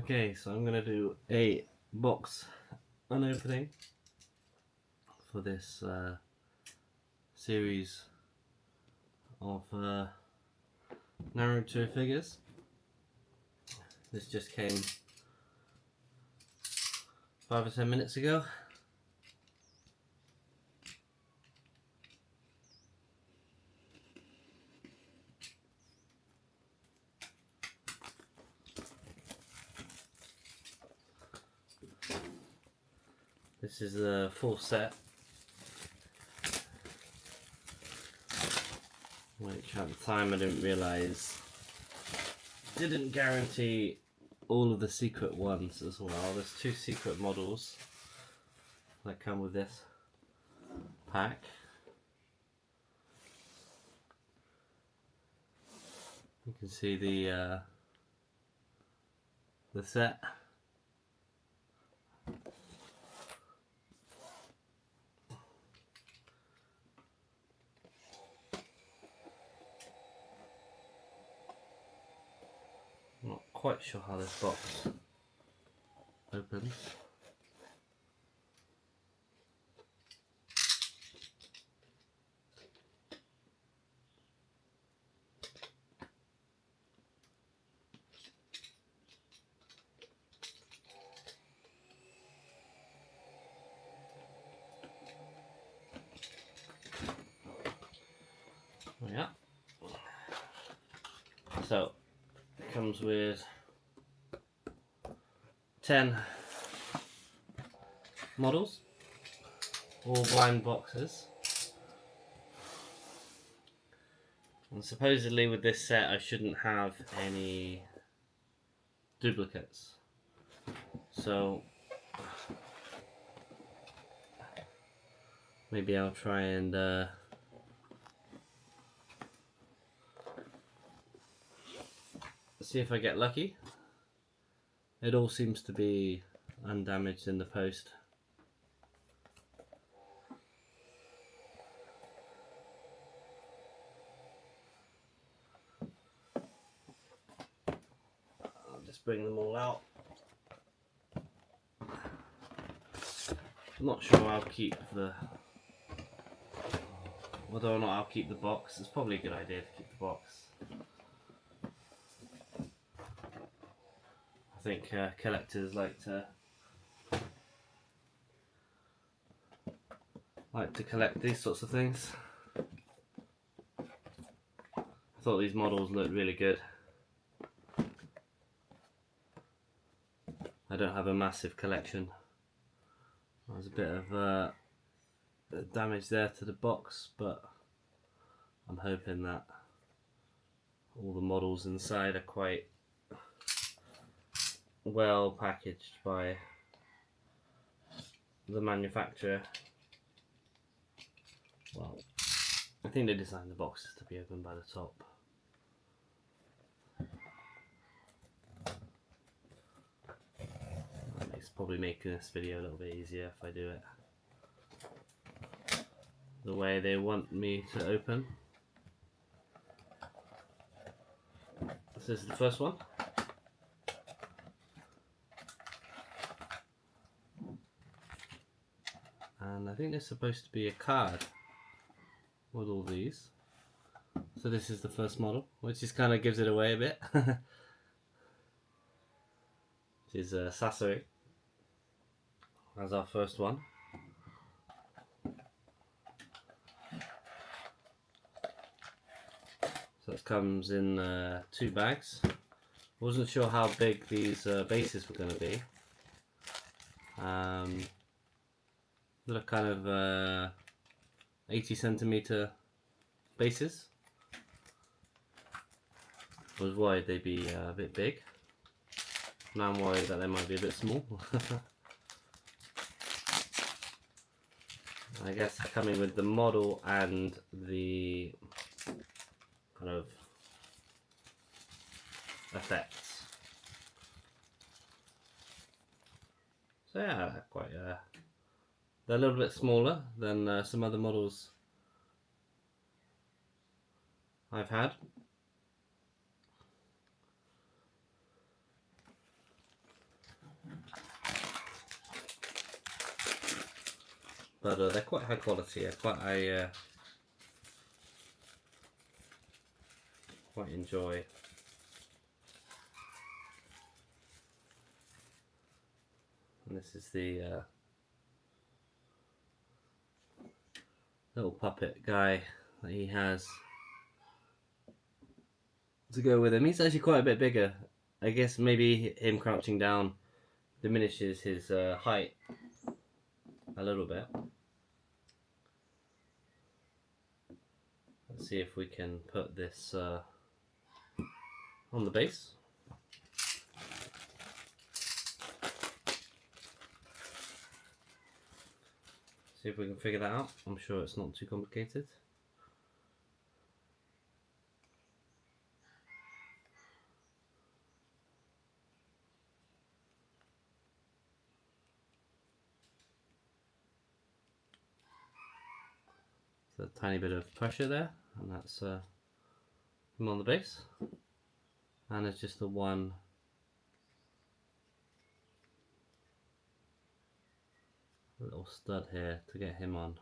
Okay, so I'm going to do a box unopening for this series of Naruto figures. This just came 5 or 10 minutes ago. This is a full set, which at the time I didn't realise didn't guarantee all of the secret ones as well. There's 2 secret models that come with this pack. You can see the set. I'm not quite sure how this box opens. Yeah. So it comes with 10 models, all blind boxes. And supposedly with this set I shouldn't have any duplicates. So maybe I'll try and see if I get lucky. It all seems to be undamaged in the post. I'll just bring them all out. I'm not sure I'll keep whether or not I'll keep the box. It's probably a good idea to keep the box. I think collectors like to collect these sorts of things. I thought these models looked really good. I don't have a massive collection. There's a bit of damage there to the box, but I'm hoping that all the models inside are quite well packaged by the manufacturer. Well, I think they designed the boxes to be opened by the top. It's probably making this video a little bit easier if I do it the way they want me to open. This is the first one. And I think there's supposed to be a card with all these. So this is the first model, which just kind of gives it away a bit. This is Sasori as our first one. So it comes in 2 bags. Wasn't sure how big these bases were going to be. They're kind of 80 centimeter bases. I was worried they'd be a bit big. Now I'm worried that they might be a bit small. I guess coming with the model and the kind of effects. So yeah, quite they're a little bit smaller than some other models I've had. but they're quite high quality. I quite enjoy. And this is the little puppet guy that he has to go with him. He's actually quite a bit bigger. I guess maybe him crouching down diminishes his height a little bit. Let's see if we can put this on the base. See if we can figure that out. I'm sure it's not too complicated. So a tiny bit of pressure there, and that's him on the base. And it's just the one little stud here to get him on.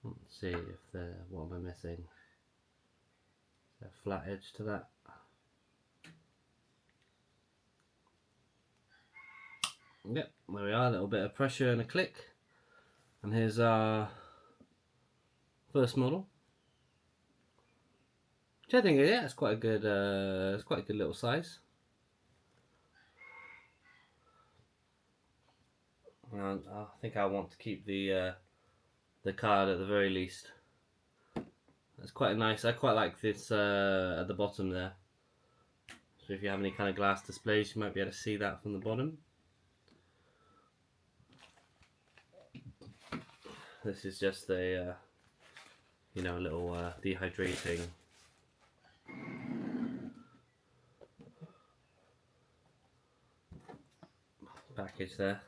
Let's see if the what am I missing? Is there a flat edge to that? Yep, there we are, a little bit of pressure and a click. And here's our first model. Which I think, yeah, it's quite a good little size. And I think I want to keep the card at the very least. It's quite nice. I quite like this at the bottom there. So if you have any kind of glass displays, you might be able to see that from the bottom. This is just a you know, a little dehydrating package there.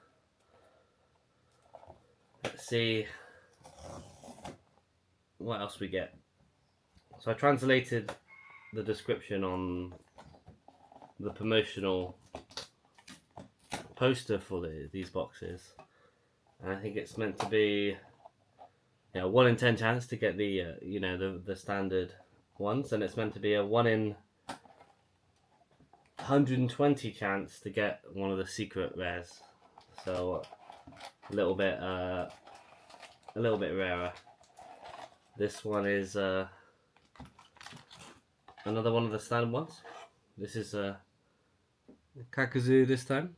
Let's see what else we get. So I translated the description on the promotional poster for these boxes, and I think it's meant to be, you know, 1 in 10 chance to get the you know, the standard ones, and it's meant to be a 1 in 120 chance to get one of the secret rares. So a little bit rarer. This one is another one of the standard ones. This is Kakuzu this time.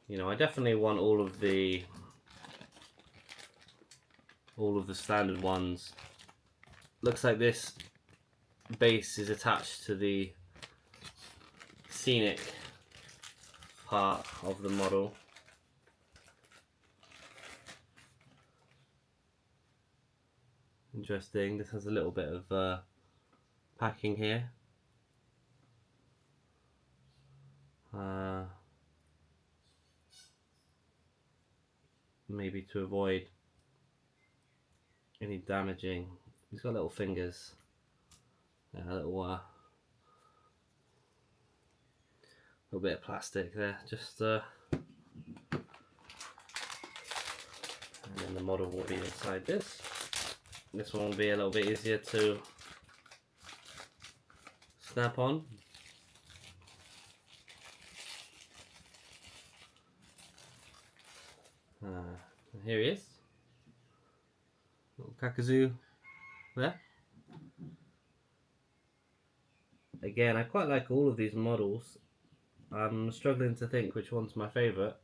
You know, I definitely want all of the standard ones. Looks like this base is attached to the scenic part of the model. Interesting. This has a little bit of packing here. Maybe to avoid any damaging. He's got little fingers. A little bit of plastic there. Just and then the model will be inside this. This one will be a little bit easier to snap on. And here he is, little Kakuzu there. Again, I quite like all of these models. I'm struggling to think which one's my favourite.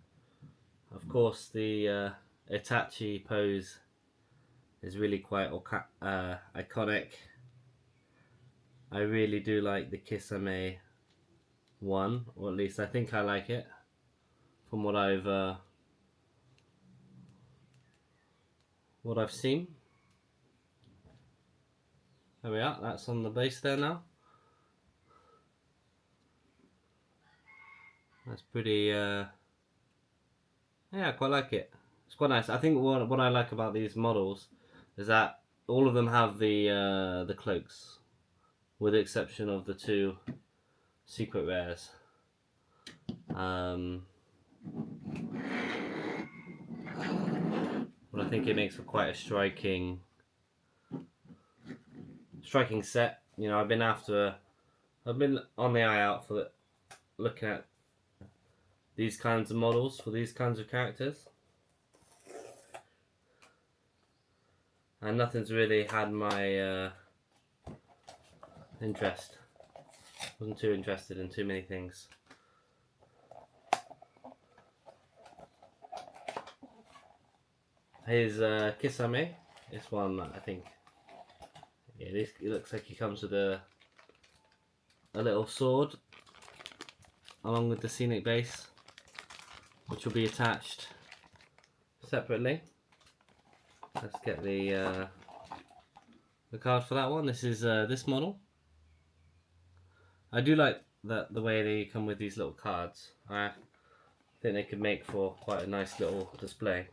Of course, the Itachi pose is really quite iconic. I really do like the Kisame one, or at least I think I like it from what I've seen. There we are, that's on the base there now. That's pretty, yeah, I quite like it. It's quite nice. I think what I like about these models is that all of them have the cloaks, with the exception of the two secret rares. But I think it makes for quite a striking set. You know, I've been on the eye out for looking at these kinds of models for these kinds of characters, and nothing's really had my interest. Wasn't too interested in too many things. Here's Kisame. This one, I think. Yeah, it looks like he comes with a little sword along with the scenic base, which will be attached separately. Let's get the card for that one. This is this model. I do like the way they come with these little cards. I think they could make for quite a nice little display.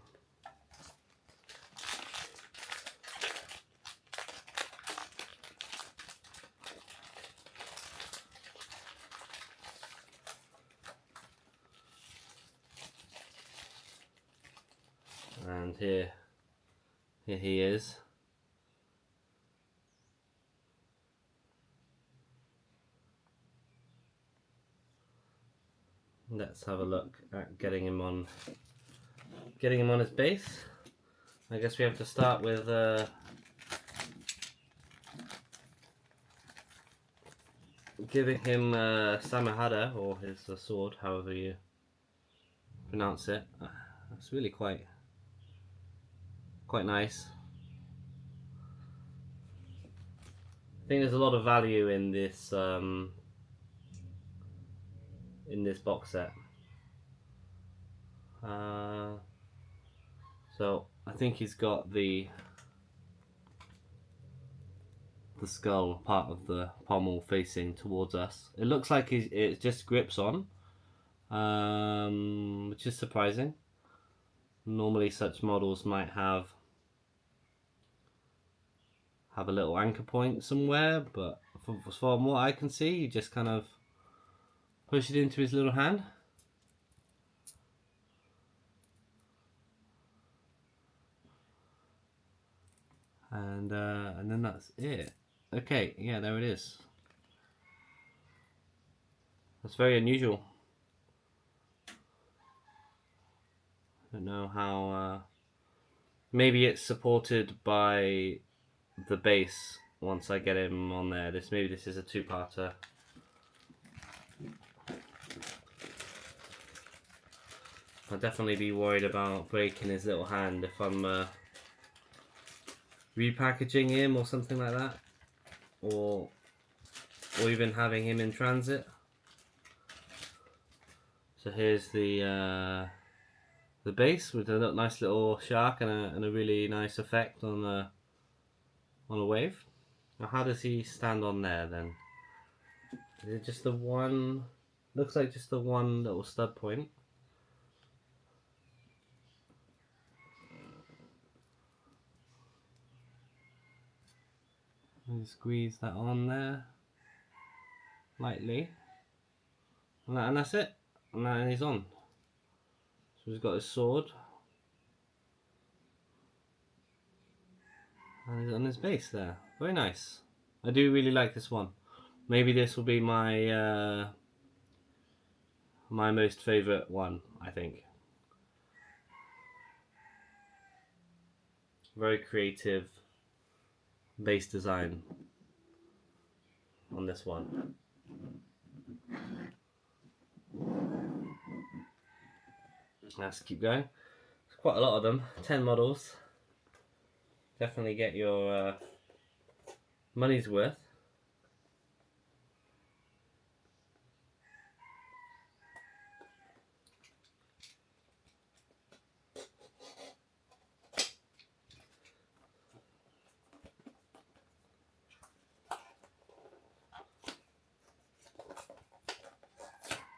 And here he is. Let's have a look at getting him on his base. I guess we have to start with giving him Samehada, or his sword, however you pronounce it. It's really quite nice. I think there's a lot of value in this box set. So I think he's got the skull part of the pommel facing towards us. It looks like it just grips on, which is surprising. Normally such models might have a little anchor point somewhere, but from what I can see, you just kind of push it into his little hand. And then that's it. Okay, yeah, there it is. That's very unusual. I don't know how. Maybe it's supported by the base once I get him on there. Maybe this is a two-parter. I'll definitely be worried about breaking his little hand if I'm repackaging him or something like that, or even having him in transit. So here's the base with a nice little shark and a really nice effect on a wave. Now, how does he stand on there then? Is it just the one? Looks like just the one little stud point. And squeeze that on there lightly, and that's it. And he's on. So he's got his sword, and he's on his base there. Very nice. I do really like this one. Maybe this will be my my most favourite one, I think. Very creative base design on this one. Let's keep going. There's quite a lot of them, 10 models. Definitely get your money's worth.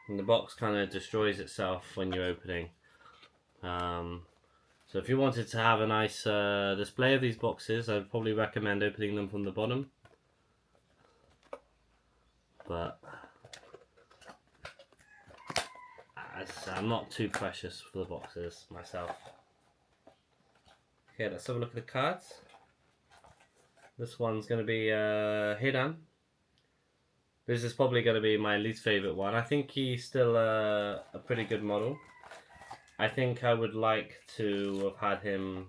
and the box kind of destroys itself when you're opening. So if you wanted to have a nice display of these boxes, I'd probably recommend opening them from the bottom. But I'm not too precious for the boxes myself. Okay, let's have a look at the cards. This one's going to be Hidan. This is probably going to be my least favourite one. I think he's still a pretty good model. I think I would like to have had him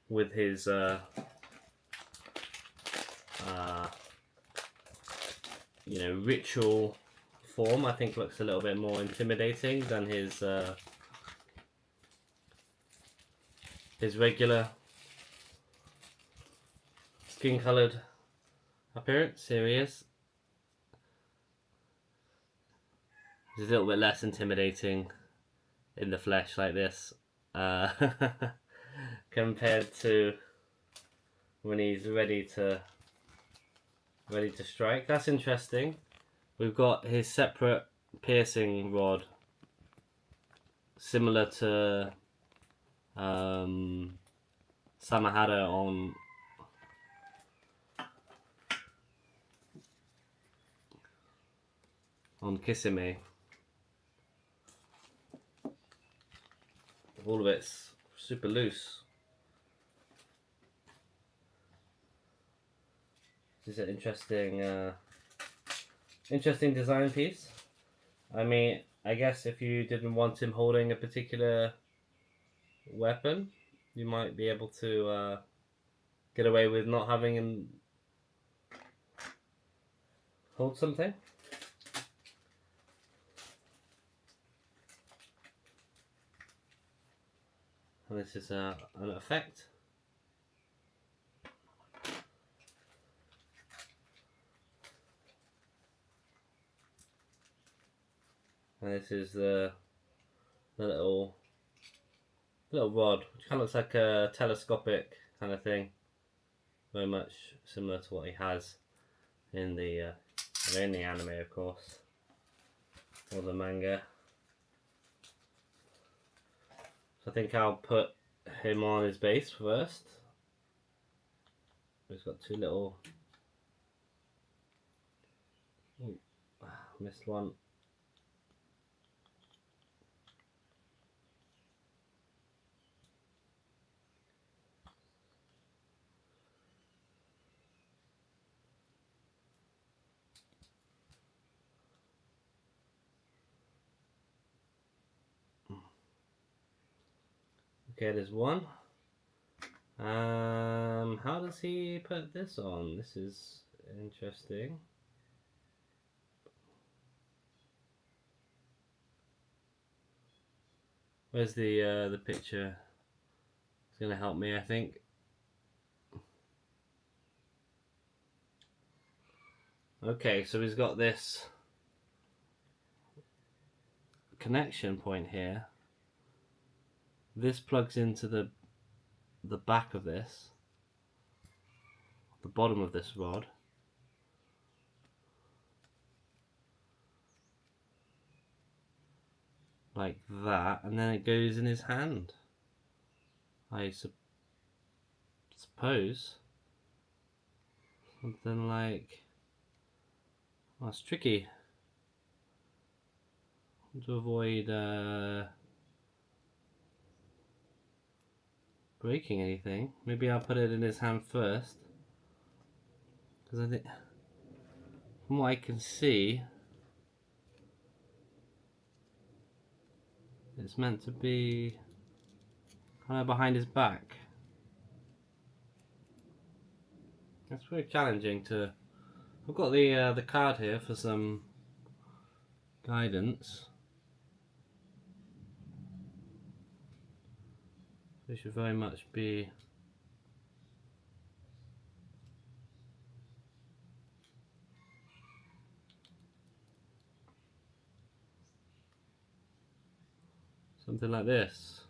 with his ritual form. I think looks a little bit more intimidating than his regular skin-coloured appearance. Here he is. He's a little bit less intimidating in the flesh like this, compared to when he's ready to strike. That's interesting. We've got his separate piercing rod, similar to Samahara on Kisame. All of it's super loose. This is an interesting design piece. I mean, I guess if you didn't want him holding a particular weapon, you might be able to get away with not having him hold something. And this is an effect. And this is the little rod, which kind of looks like a telescopic kind of thing. Very much similar to what he has in the anime, of course, or the manga. So I think I'll put him on his base first. He's got two little... Ooh, missed one. Okay, there's one. How does he put this on? This is interesting. Where's the picture? It's gonna help me, I think. Okay, so he's got this connection point here. This plugs into the back of this, the bottom of this rod. Like that, and then it goes in his hand. I suppose. Something like... Oh, it's tricky to avoid breaking anything. Maybe I'll put it in his hand first, because I think, from what I can see, it's meant to be kind of behind his back. That's very challenging to... I've got the card here for some guidance. It should very much be something like this.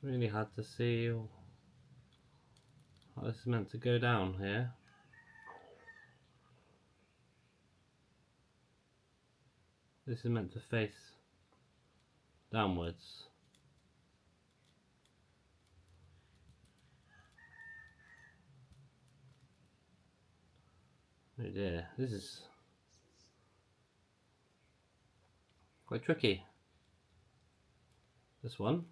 Really hard to see how this is meant to go down here. This is meant to face downwards. Oh dear, this is quite tricky. This one.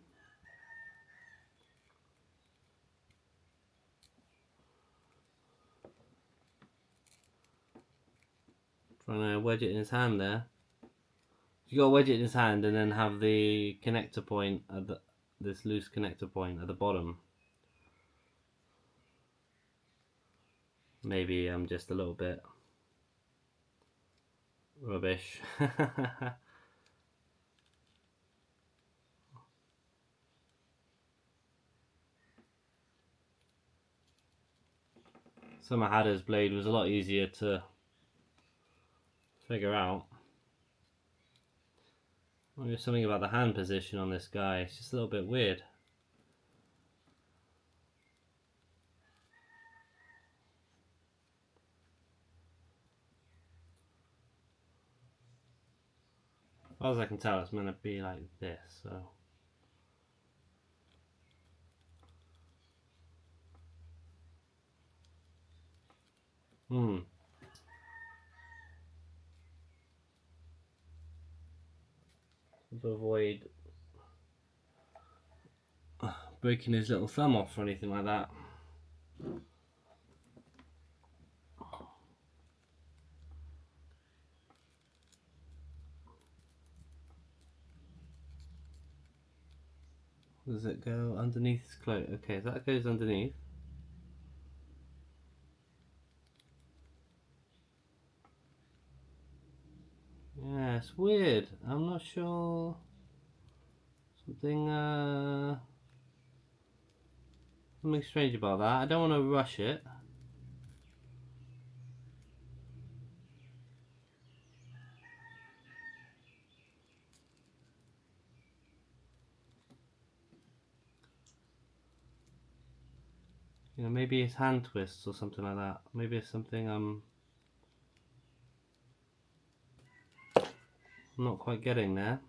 Trying to wedge it in his hand there. You gotta wedge it in his hand and then have the connector point at this loose connector point at the bottom. Maybe I'm just a little bit rubbish. Samahada's blade was a lot easier to figure out. There's something about the hand position on this guy, it's just a little bit weird. As far as I can tell, it's meant to be like this, so. To avoid breaking his little thumb off or anything like that. Does it go underneath his cloak? Okay, that goes underneath. Yeah, it's weird. I'm not sure. Something strange about that. I don't want to rush it. You know, maybe his hand twists or something like that. Maybe it's something I'm not quite getting there.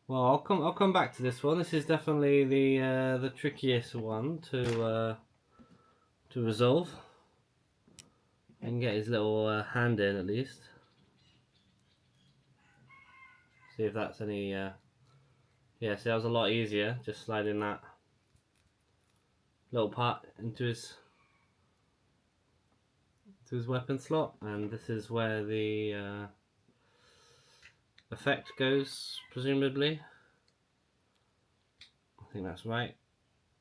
Well, I'll come back to this one. This is definitely the trickiest one to resolve. And get his little hand in at least. See if that's any. Yeah, see, that was a lot easier. Just sliding that little part into his weapon slot, and this is where the effect goes, presumably. I think that's right.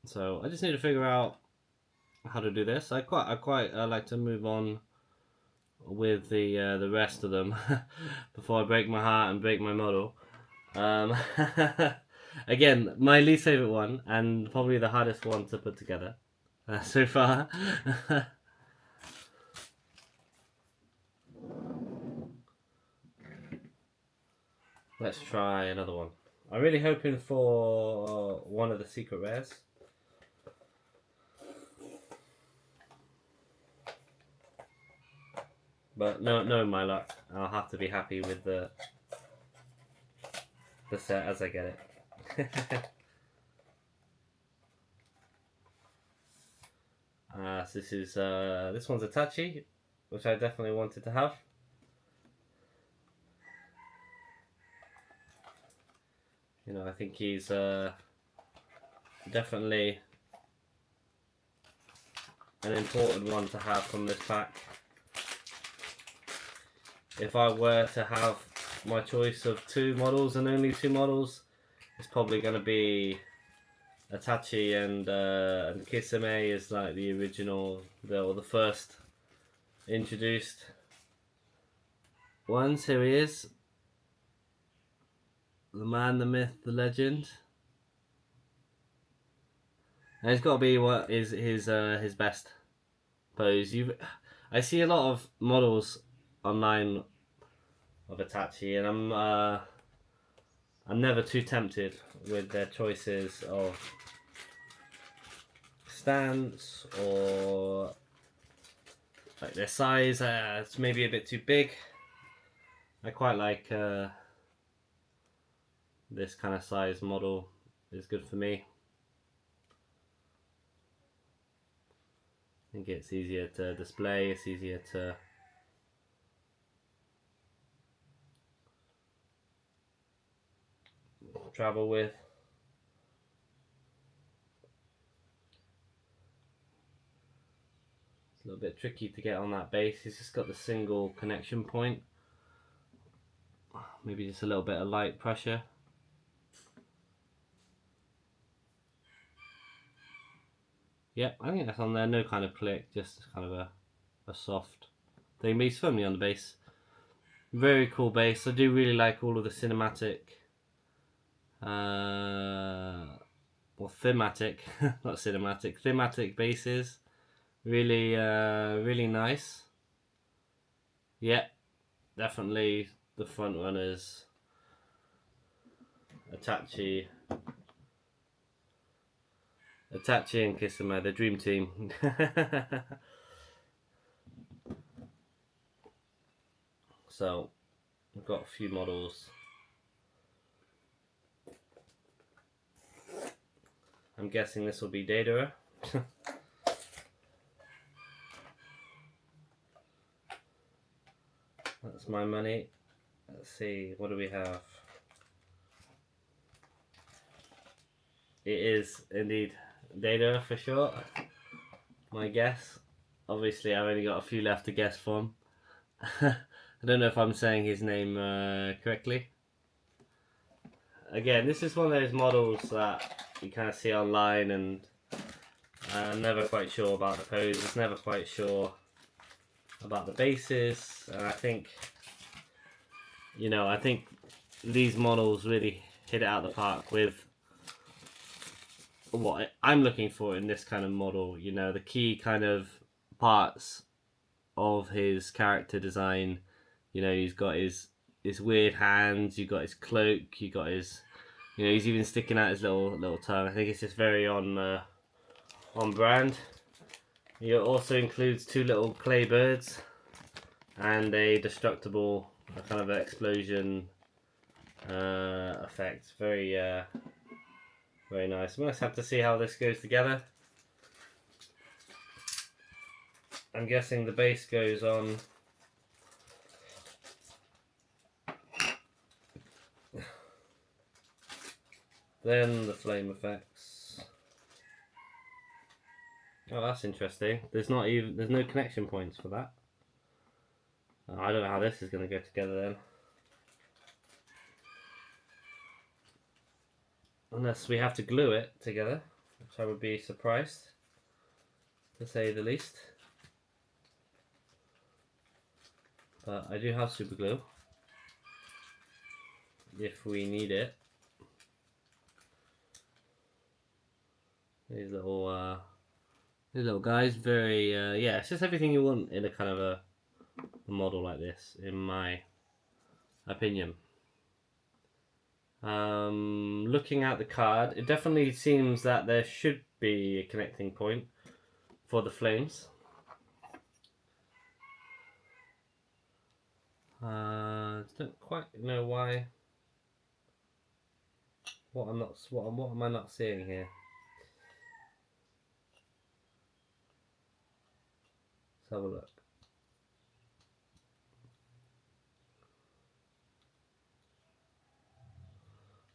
So I just need to figure out how to do this. I quite like to move on with the rest of them before I break my heart and break my model. Again, my least favorite one and probably the hardest one to put together so far. Let's try another one. I'm really hoping for one of the secret rares. But knowing my luck, I'll have to be happy with the set as I get it. So this one's Itachi, which I definitely wanted to have. You know, I think he's definitely an important one to have from this pack. If I were to have my choice of two models and only two models, it's probably going to be Itachi and Kisame is like the original, or the first introduced ones. Here he is, the man, the myth, the legend. And it's got to be what is his best pose. I see a lot of models online of Itachi, and I'm never too tempted with their choices of stance or like their size. It's maybe a bit too big. I quite like this kind of size model. Is good for me. I think it's easier to display. It's easier to travel with. It's a little bit tricky to get on that base. He's just got the single connection point. Maybe just a little bit of light pressure. Yep, I think that's on there. No kind of click, just kind of a soft thing. But he's firmly on the base. Very cool base. I do really like all of the cinematic, or thematic, not cinematic, thematic bases. Really, really nice. Yeah, definitely the front runners. Itachi and Kisame, the dream team. So, we've got a few models. I'm guessing this will be Deidara. That's my money. Let's see, what do we have? It is indeed Deidara for sure. My guess. Obviously, I've only got a few left to guess from. I don't know if I'm saying his name correctly. Again, this is one of those models that you kind of see online, and I'm never quite sure about the poses, never quite sure about the bases, and I think, I think these models really hit it out of the park with what I'm looking for in this kind of model. The key kind of parts of his character design. He's got his weird hands, you got his cloak, you got his, he's even sticking out his little tongue. I think it's just very on brand. It also includes two little clay birds and a destructible kind of explosion effect. Very very nice. We'll just have to see how this goes together. I'm guessing the base goes on then the flame effects. Oh, that's interesting. There's no connection points for that. I don't know how this is going to go together then. Unless we have to glue it together, which I would be surprised, to say the least. But I do have super glue if we need it. These little guys, very yeah, it's just everything you want in a kind of a model like this, in my opinion. Looking at the card, it definitely seems that there should be a connecting point for the flames. Don't quite know why. What am I not seeing here? Let's have a look.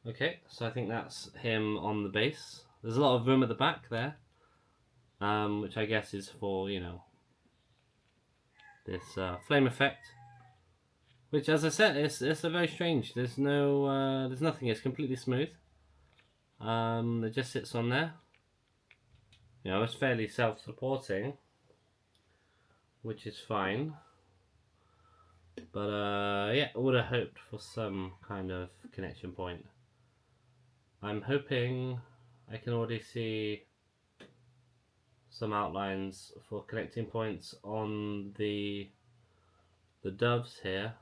Okay, so I think that's him on the base. There's a lot of room at the back there, which I guess is for, this flame effect. Which, as I said, it's a very strange. There's nothing. It's completely smooth. It just sits on there. It's fairly self-supporting, which is fine. But yeah, I would have hoped for some kind of connection point. I'm hoping I can already see some outlines for connecting points on the the doves here.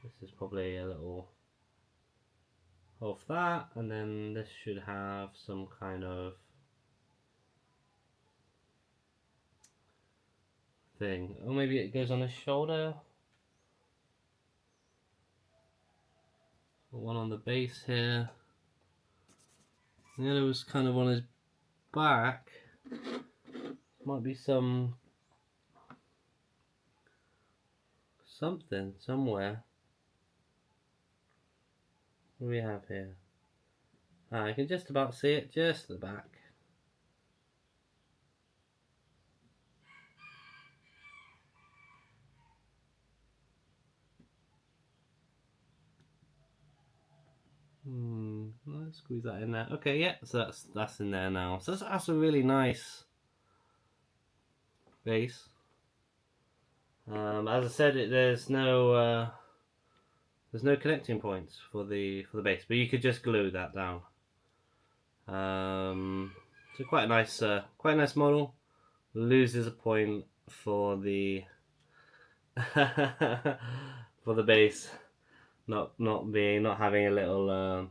This is probably a little of that, and then this should have some kind of thing. Or maybe it goes on his shoulder. One on the base here. The other was kind of on his back. Might be something somewhere. What do we have here? I can just about see it, just the back. Let's squeeze that in there. Okay, yeah, so that's in there now. So that's a really nice base. As I said, there's no connecting points for the base, but you could just glue that down. So quite a nice model. Loses a point for the for the base not having a little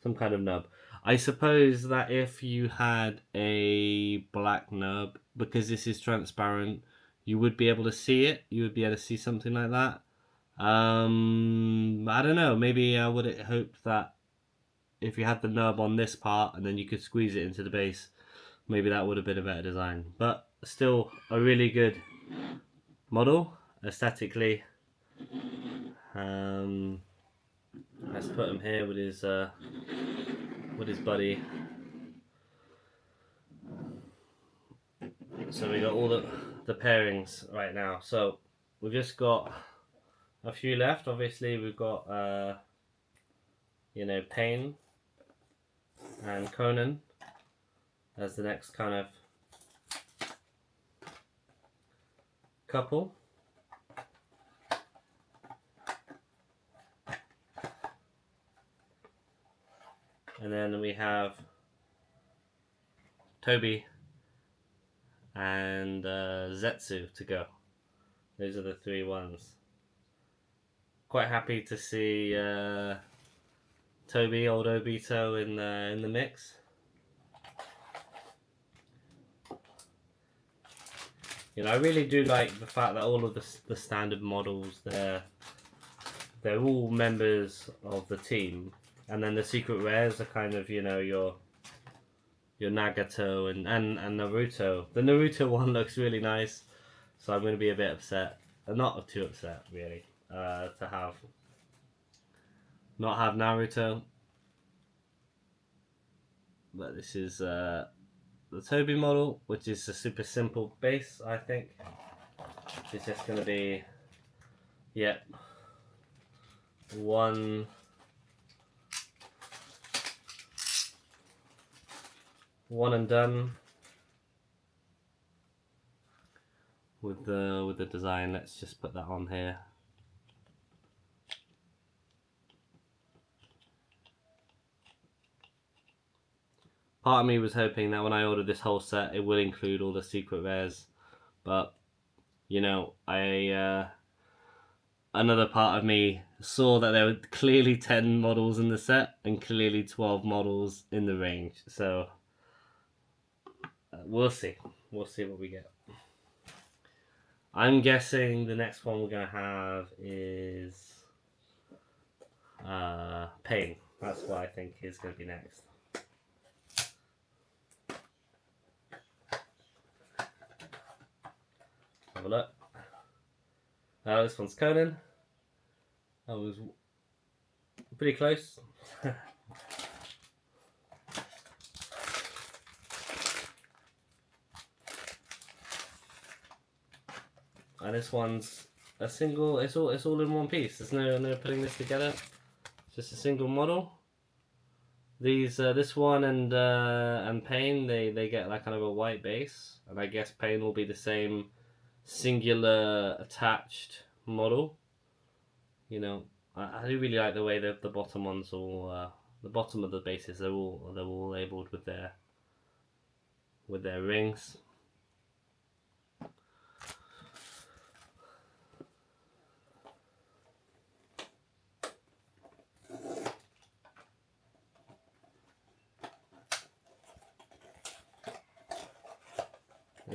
some kind of nub. I suppose that if you had a black nub, because this is transparent, you would be able to see it. You would be able to see something like that. I don't know. Maybe I would have hoped that if you had the nub on this part and then you could squeeze it into the base, maybe that would have been a better design. But still, a really good model aesthetically. Let's put him here with his buddy. So we got all the pairings right now. So we've just got a few left. Obviously, we've got Pain and Conan as the next kind of couple. And then we have Toby and Zetsu to go. Those are the three ones. Quite happy to see Toby, old Obito, in the mix. I really do like the fact that all of the standard models, they're all members of the team, and then the secret rares are kind of your Nagato and Naruto. The Naruto one looks really nice, so I'm going to be a bit upset, not too upset really, to not have Naruto. But this is the Toby model, which is a super simple base. I think it's just going to be one and done with the design. Let's just put that on here. Part of me was hoping that when I ordered this whole set, it would include all the secret rares, but another part of me saw that there were clearly 10 models in the set and clearly 12 models in the range. So we'll see. We'll see what we get. I'm guessing the next one we're going to have is Pain. That's what I think is going to be next. Have a look. This one's Conan. I was pretty close. And this one's a single. It's all in one piece. There's no putting this together. It's just a single model. These this one and Pain, they get like kind of a white base, and I guess Pain will be the same singular attached model. I do really like the way that the bottom ones all the bottom of the bases, they're all labeled with their rings.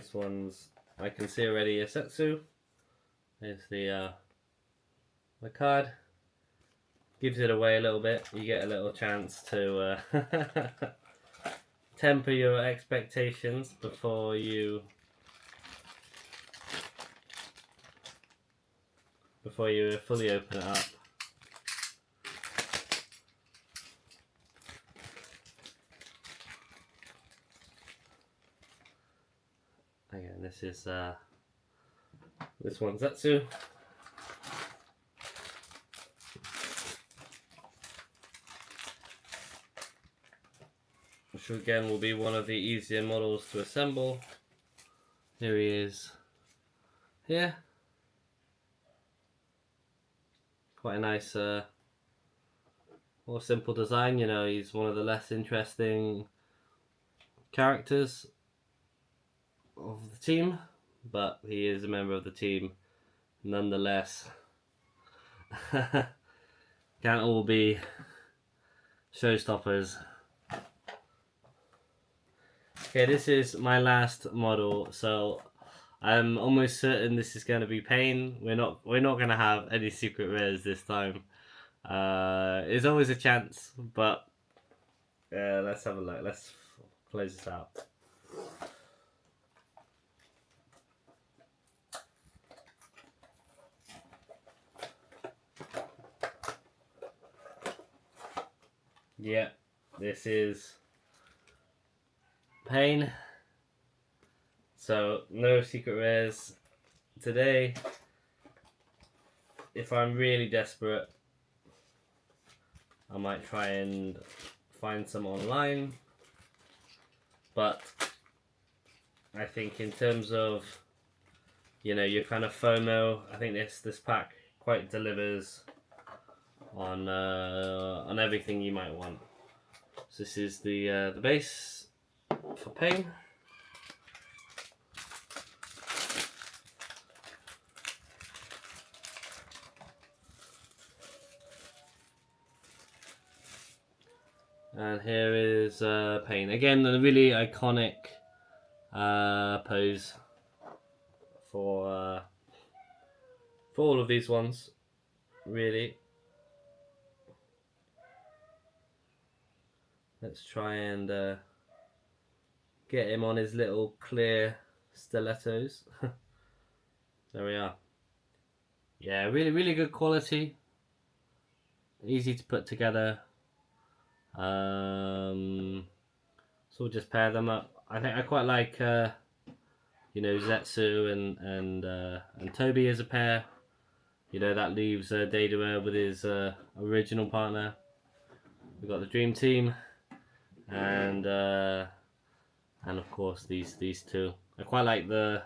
This one's, I can see already, a Setsu. There's the card. Gives it away a little bit. You get a little chance to temper your expectations before you fully open it up. Again, this is this one's Zetsu. Which again will be one of the easier models to assemble. Here he is. Here. Quite a nice, more simple design. You know, he's one of the less interesting characters of the team, but he is a member of the team nonetheless. Can't all be showstoppers. Okay, this is my last model, so I'm almost certain this is going to be pain. We're not going to have any secret rares this time. There's always a chance, but let's have a look. Let's close this out. Yeah, this is pain. So no secret rares today. If I'm really desperate, I might try and find some online. But I think in terms of, you know, your kind of FOMO, I think this pack quite delivers on everything you might want. So this is the base for pain. And here is Pain. Again, a really iconic pose for all of these ones, really. Let's try and get him on his little clear stilettos. There we are. Yeah, really good quality. Easy to put together. So we'll just pair them up. I think I quite like you know, Zetsu and Toby as a pair. You know, that leaves Deidara with his original partner. We've got the Dream Team, and of course these two. I quite like the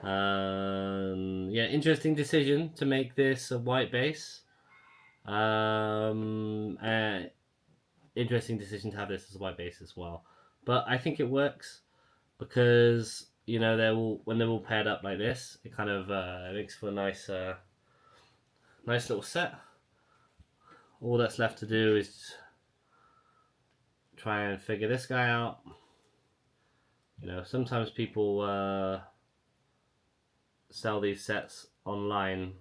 yeah, interesting decision to make this a white base. Interesting decision to have this as a white base as well, but I think it works because, you know, when they're all paired up like this, it kind of makes for a nice nice little set. All that's left to do is try and figure this guy out. You know, sometimes people sell these sets online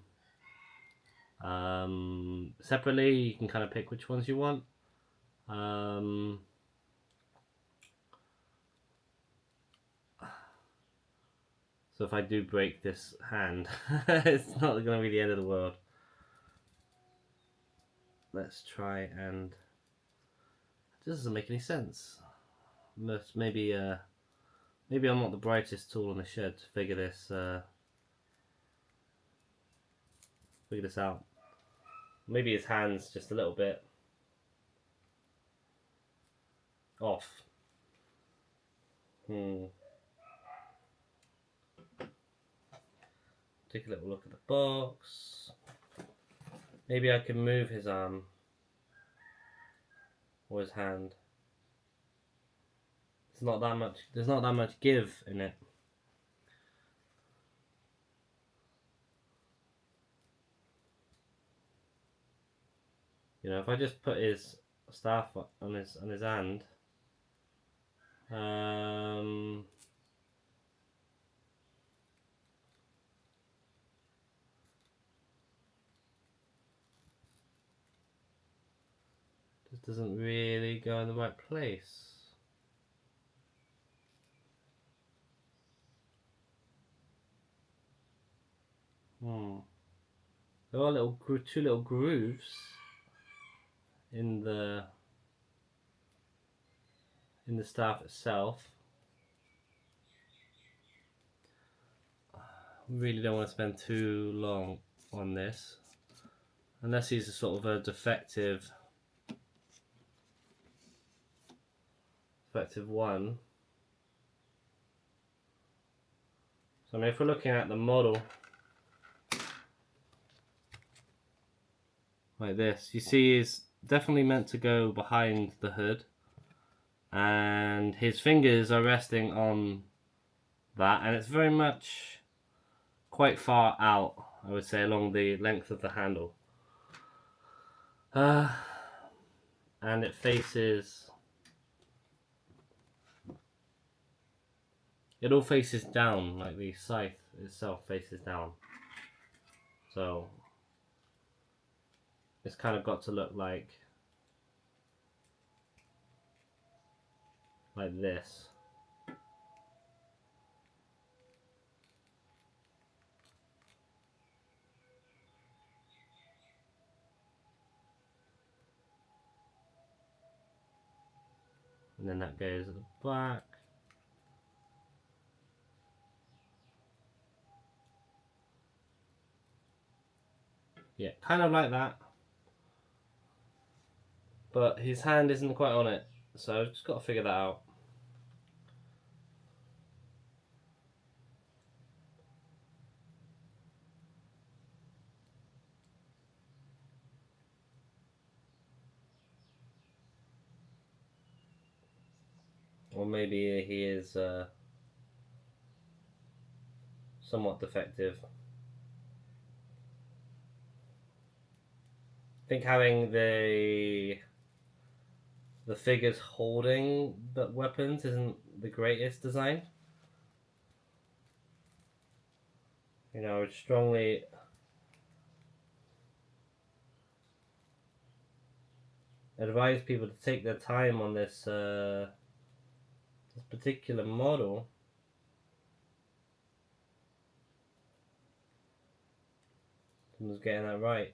separately. You can kind of pick which ones you want. So if I do break this hand, it's not going to be the end of the world. Let's try and... This doesn't make any sense. Maybe I'm not the brightest tool in the shed to figure this out. Maybe his hand's just a little bit off. Take a little look at the box. Maybe I can move his arm or his hand. There's not that much give in it. You know, if I just put his staff on his hand, doesn't really go in the right place. There are two little grooves in the staff itself. Really don't want to spend too long on this, unless he's a sort of a defective one. So I mean, if we're looking at the model like this, you see he's definitely meant to go behind the hood, and his fingers are resting on that, and it's very much quite far out, I would say, along the length of the handle. And it faces, it all faces down, like the scythe itself faces down. So it's kind of got to look like this. And then that goes at the back. Yeah, kind of like that. But his hand isn't quite on it, so I've just got to figure that out. Or maybe he is somewhat defective. I think having the figures holding the weapons isn't the greatest design. You know, I would strongly advise people to take their time on this this particular model. Someone's getting that right.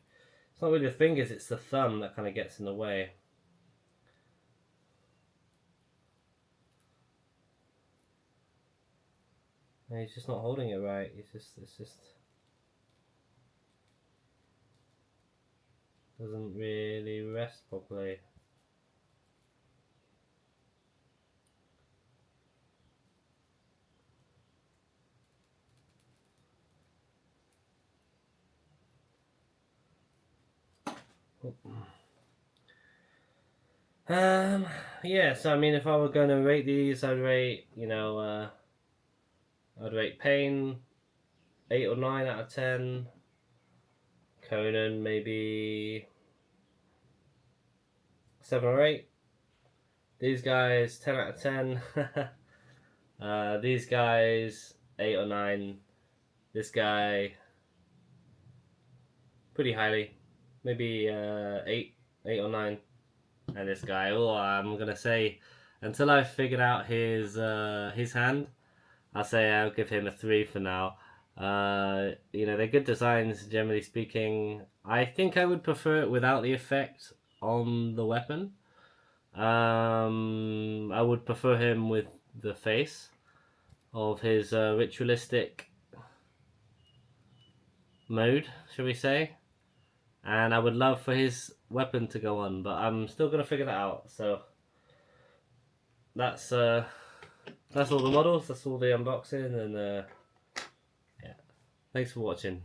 It's not really the fingers, it's the thumb that kind of gets in the way. And he's just not holding it right. It's just doesn't really rest properly. Yeah, so I mean, if I were going to rate these, I'd rate, you know, I'd rate Pain 8 or 9 out of 10. Conan maybe 7 or 8. These guys 10 out of 10. These guys 8 or 9. This guy pretty highly, maybe 8 or 9. And this guy, oh, I'm gonna say, until I've figured out his hand, I'll say I'll give him a 3 for now. You know, they're good designs, generally speaking. I think I would prefer it without the effect on the weapon. I would prefer him with the face of his ritualistic mode, shall we say. And I would love for his weapon to go on, but I'm still going to figure that out. So that's all the models, that's all the unboxing, and yeah, thanks for watching.